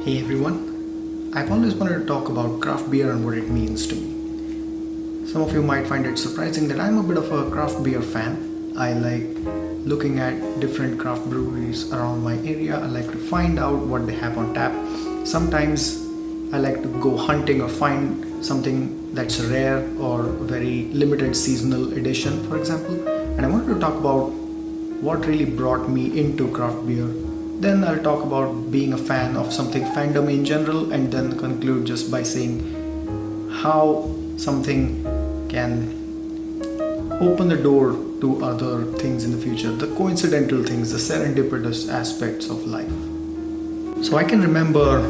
Hey everyone, I've always wanted to talk about craft beer and what it means to me. Some of you might find it surprising that I'm a bit of a craft beer fan. I like looking at different craft breweries around my area. I like to find out what they have on tap. Sometimes I like to go hunting or find something that's rare or very limited seasonal edition, for example. And I wanted to talk about what really brought me into craft beer. Then I'll talk about being a fan of something fandom in general, and then conclude just by saying how something can open the door to other things in the future, the coincidental things, the serendipitous aspects of life. So I can remember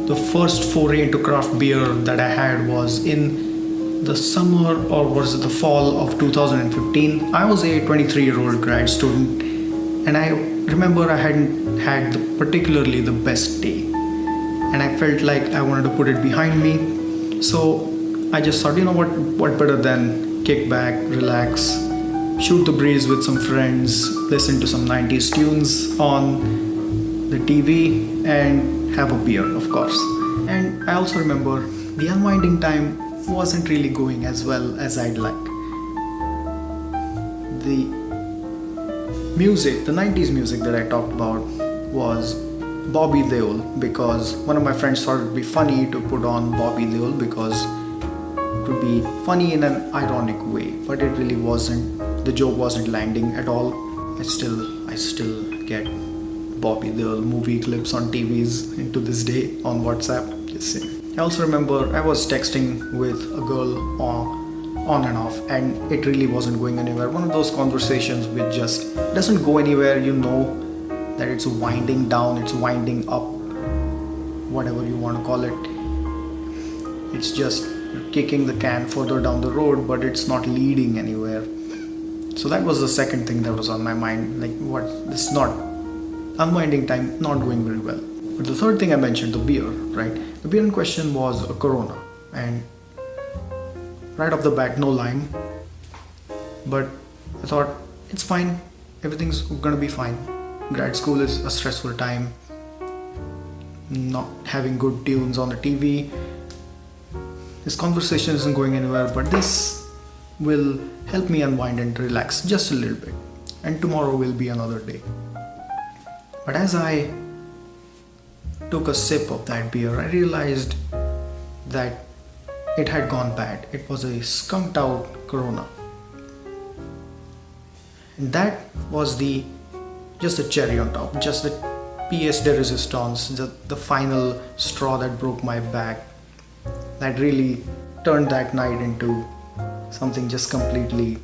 the first foray into craft beer that I had was in the summer, or was it the fall of 2015. I was a 23-year-old grad student, and I remember I hadn't had particularly the best day, and I felt like I wanted to put it behind me. So I just thought, what better than kick back, relax, shoot the breeze with some friends, listen to some 90s tunes on the TV, and have a beer, of course. And I also remember the unwinding time wasn't really going as well as I'd like. The music, the 90s music that I talked about, was Bobby Deol, because one of my friends thought it would be funny to put on Bobby Deol because it would be funny in an ironic way, but it really wasn't. The joke wasn't landing at all. I still get Bobby Deol movie clips on TVs into this day on WhatsApp. Just saying. I also remember I was texting with a girl on and off, and it really wasn't going anywhere. One of those conversations which just doesn't go anywhere. You know that it's winding down, it's winding up, whatever you want to call it. It's just kicking the can further down the road, but it's not leading anywhere. So that was the second thing that was on my mind, like what, this is not unwinding time, not going very well. But the third thing I mentioned, the beer, right? The beer in question was a Corona, and right off the bat, no lime. But I thought, it's fine, everything's gonna be fine. Grad school is a stressful time, not having good tunes on the TV. This conversation isn't going anywhere, but this will help me unwind and relax just a little bit. And tomorrow will be another day. But as I took a sip of that beer, I realized that it had gone bad. It was a skunked-out Corona. And that was just the cherry on top, just the pièce de résistance, the final straw that broke my back, that really turned that night into something just completely,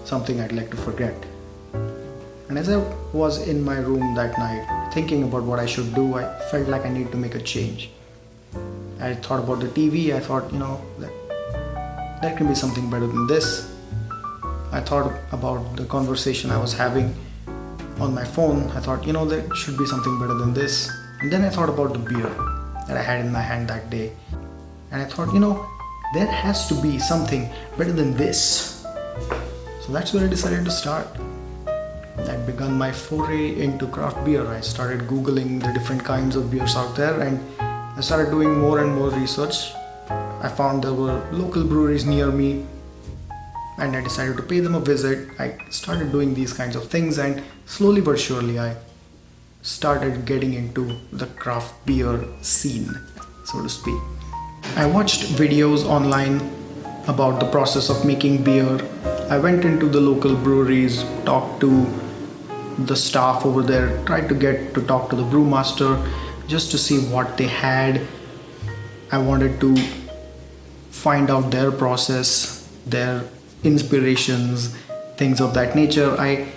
something I'd like to forget. And as I was in my room that night, thinking about what I should do, I felt like I need to make a change. I thought about the TV, I thought, there can be something better than this. I thought about the conversation I was having on my phone. I thought, there should be something better than this. And then I thought about the beer that I had in my hand that day. And I thought, there has to be something better than this. So that's where I decided to start. That began my foray into craft beer. I started Googling the different kinds of beers out there, and I started doing more and more research. I found there were local breweries near me, and I decided to pay them a visit. I started doing these kinds of things, and slowly but surely I started getting into the craft beer scene, so to speak. I watched videos online about the process of making beer. I went into the local breweries, talked to the staff over there, tried to get to talk to the brewmaster just to see what they had. I wanted to find out their process, their inspirations, things of that nature. I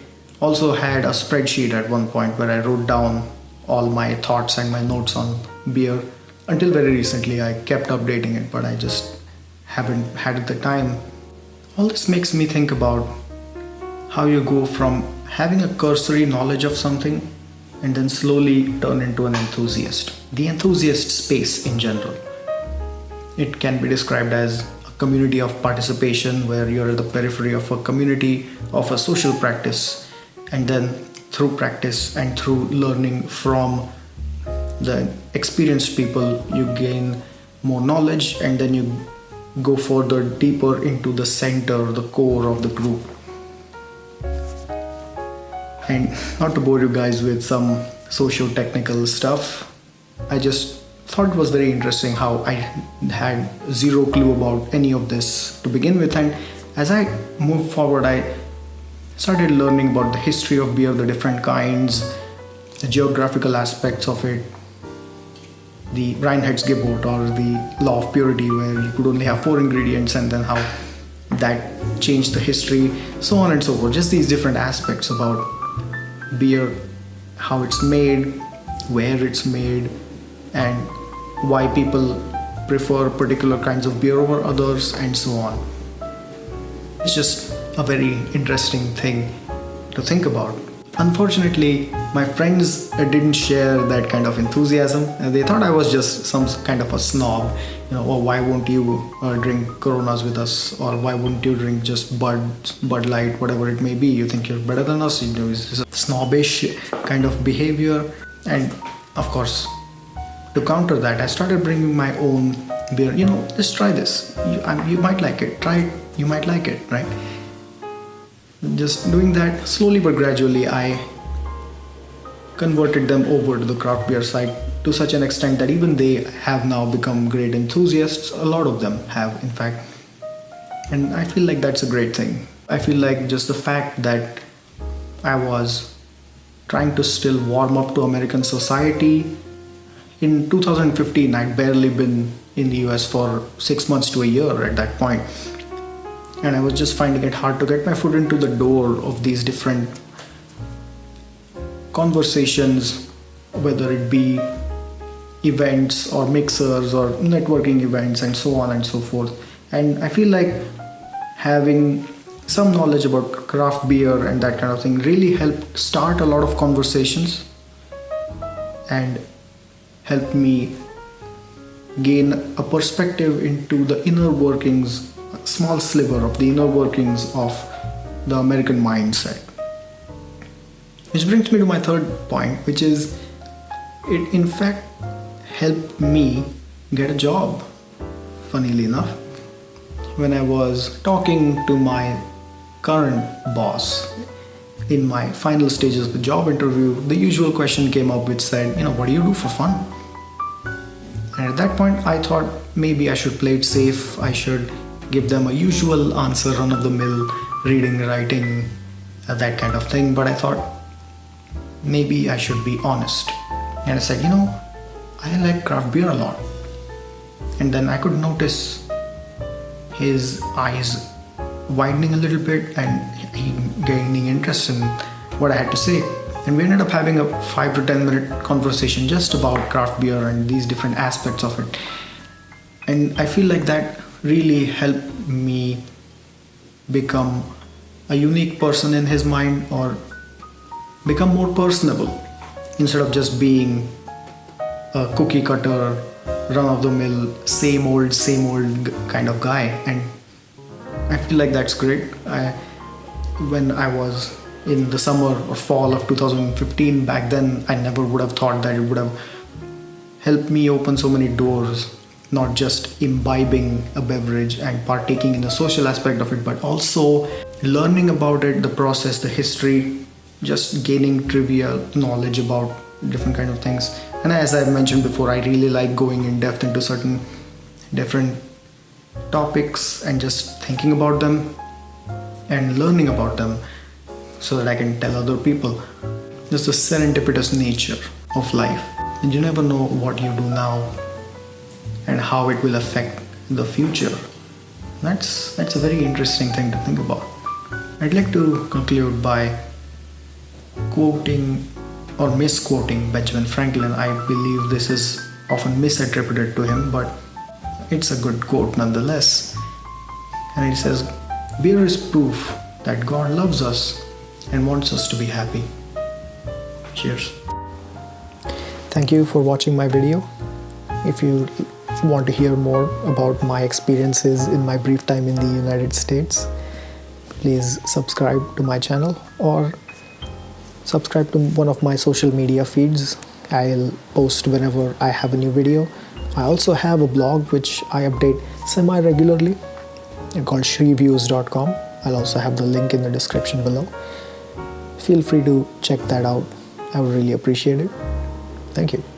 also had a spreadsheet at one point where I wrote down all my thoughts and my notes on beer. Until very recently I kept updating it, but I just haven't had the time. All this makes me think about how you go from having a cursory knowledge of something and then slowly turn into an enthusiast. The enthusiast space in general. It can be described as a community of participation where you're at the periphery of a community, of a social practice, and then through practice and through learning from the experienced people, you gain more knowledge, and then you go further deeper into the center, the core of the group. And not to bore you guys with some socio-technical stuff, I just thought it was very interesting how I had zero clue about any of this to begin with. And as I moved forward, I started learning about the history of beer, the different kinds, the geographical aspects of it, the Reinheitsgebot or the law of purity, where you could only have 4 ingredients, and then how that changed the history, so on and so forth. Just these different aspects about beer, how it's made, where it's made, and why people prefer particular kinds of beer over others, and so on. It's just a very interesting thing to think about. Unfortunately, my friends didn't share that kind of enthusiasm. They thought I was just some kind of a snob. Oh, why won't you drink Coronas with us? Or why won't you drink just Bud Light, whatever it may be? You think you're better than us? It's a snobbish kind of behavior. And of course, to counter that, I started bringing my own beer. Just try this. You might like it. Try it. You might like it, right? Just doing that slowly but gradually, I converted them over to the craft beer side to such an extent that even they have now become great enthusiasts. A lot of them have, in fact. And I feel like that's a great thing. I feel like just the fact that I was trying to still warm up to American society. In 2015, I'd barely been in the US for 6 months to a year at that point. And I was just finding it hard to get my foot into the door of these different conversations, whether it be events or mixers or networking events and so on and so forth. And I feel like having some knowledge about craft beer and that kind of thing really helped start a lot of conversations and helped me gain a perspective into the inner workings, a small sliver of the inner workings of the American mindset. Which brings me to my third point, which is it in fact helped me get a job, funnily enough. When I was talking to my current boss in my final stages of the job interview, the usual question came up which said, what do you do for fun? And at that point, I thought maybe I should play it safe. I should give them a usual answer, run-of-the-mill, reading, writing, that kind of thing. But I thought maybe I should be honest. And I said, I like craft beer a lot. And then I could notice his eyes widening a little bit and he gaining interest in what I had to say. And we ended up having a 5 to 10 minute conversation just about craft beer and these different aspects of it. And I feel like that really helped me become a unique person in his mind, or become more personable instead of just being a cookie cutter, run-of-the-mill, same old kind of guy. And I feel like that's great. When I was in the summer or fall of 2015, back then, I never would have thought that it would have helped me open so many doors, not just imbibing a beverage and partaking in the social aspect of it, but also learning about it, the process, the history, just gaining trivia knowledge about different kind of things. And as I've mentioned before, I really like going in depth into certain different topics and just thinking about them and learning about them so that I can tell other people. Just the serendipitous nature of life. And you never know what you do now and how it will affect the future. That's a very interesting thing to think about. I'd like to conclude by quoting or misquoting Benjamin Franklin. I believe this is often misattributed to him, but it's a good quote nonetheless. And it says, "Beer is proof that God loves us and wants us to be happy." Cheers. Thank you for watching my video. If you want to hear more about my experiences in my brief time in the United States, please subscribe to my channel or subscribe to one of my social media feeds I'll post whenever I have a new video. I also have a blog which I update semi-regularly called shriviews.com. I'll also have the link in the description below. Feel free to check that out. I would really appreciate it. Thank you.